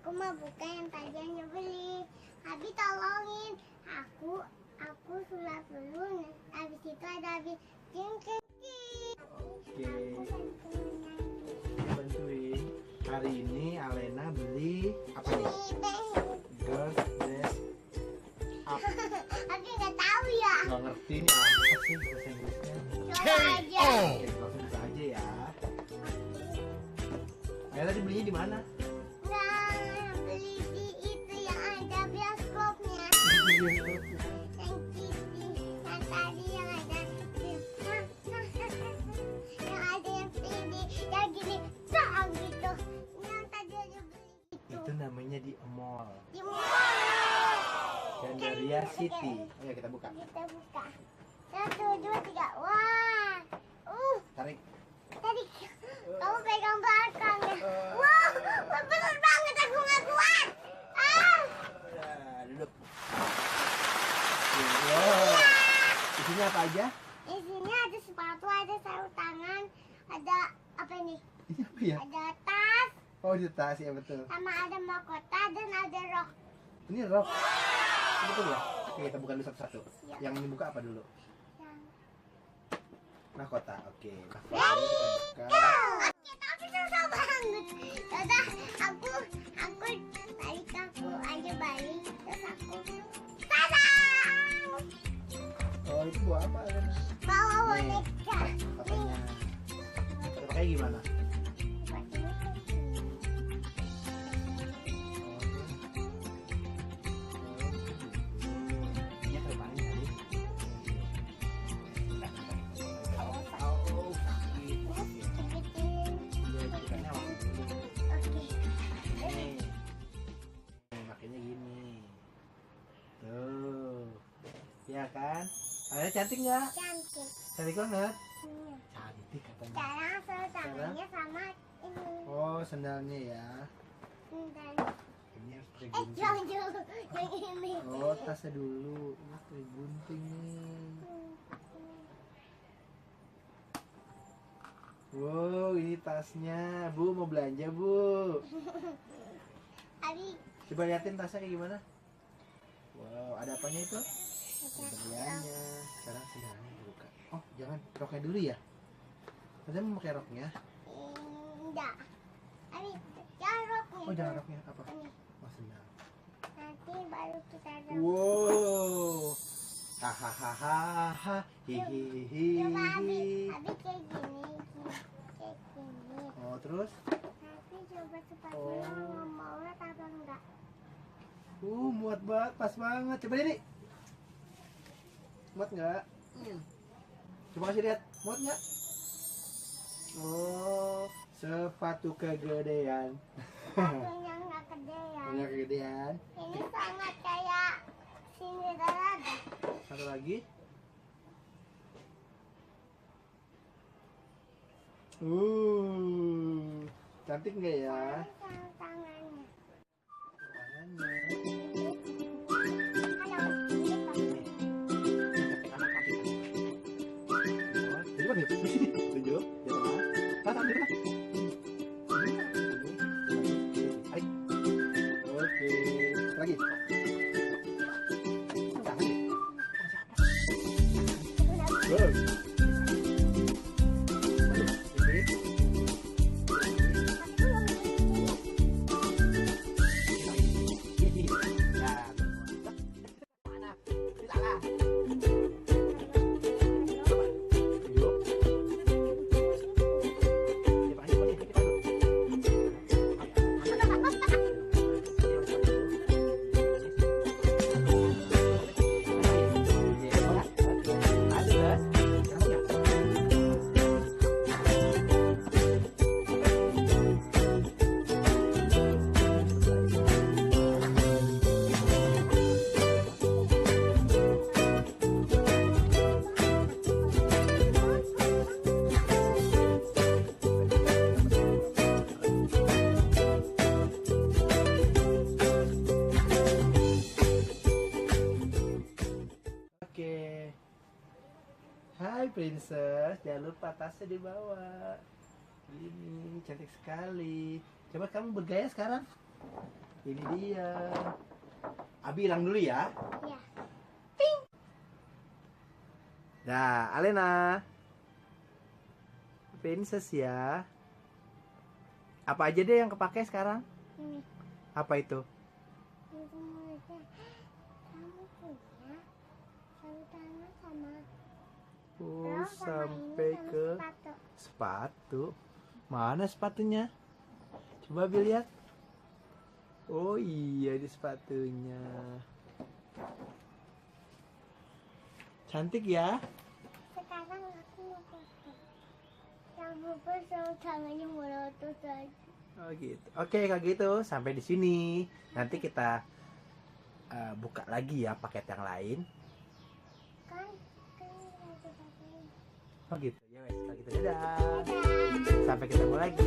Aku mah bukan yang tadi yang beli. Abi tolongin. Aku sulap dulu. Habis itu ada Abi jengkel. Oke. Bantuin. Hari ini Alena beli apa nih? Girls Dress Up. Abi nggak tahu ya. Nggak ngerti nih apa sih bahasa Inggrisnya? Coba aja. Oke, langsung buka aja ya. Alena tadi belinya di mana? Nggak beli di itu yang ada bioskopnya. Yang TV, yang tadi yang ada yang ada yang CD, yang gini, tak gitu. Yang tadi ada beli itu. Itu namanya di mall. Di mall. Gandaria City. Ayo kita buka. Kita buka. 1, 2, 3. Wah. Tarik. Tadi kamu pegang belakangnya. Wah, bener banget aku nggak kuat. Ya, duduk. Wow. Isinya apa aja? Isinya ada sepatu, ada sarung tangan, ada apa ini? Ini apa ya? Ada tas, Oh, di tas ya betul. sama ada mahkota dan ada rok. Ini rok. Betul ya? Oke, kita buka dulu satu-satu. Ya. Yang ini buka apa dulu? Yang Mahkota. Oke, mahkota ready, ini kita buka. go. Oke, tapi susah banget. Yaudah, aku balik aku aja balik terus aku tadang. Oh, itu buat apa? Alena? Bawa Nih, boneka. Katanya. Kita pakai gimana? Ini pakai paling kali. Oh, sakit. Iya, bukannya apa? Nih. Makanya gini. Tuh. Ya kan? Alena cantik nggak? Cantik. Cantik banget. Iya. Cantik katanya. Sekarang tangannya sama ini. Oh, sendalnya ya. Dan Ini harus pakai gunting. jangan yang ini. Oh, tasnya dulu. Ini pakai gunting nih. Wow, ini tasnya. Bu, mau belanja, Bu. Abi, Coba liatin tasnya kayak gimana. Wow, ada apanya itu? Ada berliannya. Sekarang sendalnya dibuka. Oh, jangan. Roknya dulu ya? Katanya mau pakai roknya. enggak. Abi, jangan roknya. Oh, jangan roknya. Apa? Ini. Oh, sendal. Nanti baru kita ada. Wow. Hahaha. Hihihi. Coba Abi kayak gini. Kayak gini. Oh, terus? Tapi coba sepatunya Oh. nggak mau lihat apa enggak. Muat banget, pas banget. Coba ini. Muat nggak? Coba kasih lihat, muat nggak? Oh, sepatu kegedean. Sepatunya nggak kedean. Punya kegedean. Ini sangat kayak Cinderella deh. Satu lagi. Cantik nggak ya? Sarung tangannya. Tangannya. Halo, ini Pak. Jadi apa nih? Tunjuk, di tengah. Tahan, di tengah. Tarik. Oke, lagi. Tahan deh. Good. Hai princess, jangan lupa tasnya dibawa. Ini cantik sekali. Coba kamu bergaya sekarang. Ini dia. Abi hilang dulu ya. Ya. Dah, Alena. Princess ya. Apa aja deh yang kepake sekarang? Ini. Apa itu? Itu mulutnya. Kamu punya sarung tangan sama Oh, rok sama sampai ini sama ke sepatu. sepatu. Mana sepatunya? Coba Abi lihat. Oh iya, di sepatunya. Cantik ya. Sekarang aku mau foto. Yang bubur sarung tangannya melotot aja. Oh gitu. Oke, kalau gitu sampai di sini. Nanti kita buka lagi ya paket yang lain. Kan lagi pakai. Oh gitu. Ya wes, kalau gitu dadah. Dadah. Sampai ketemu lagi.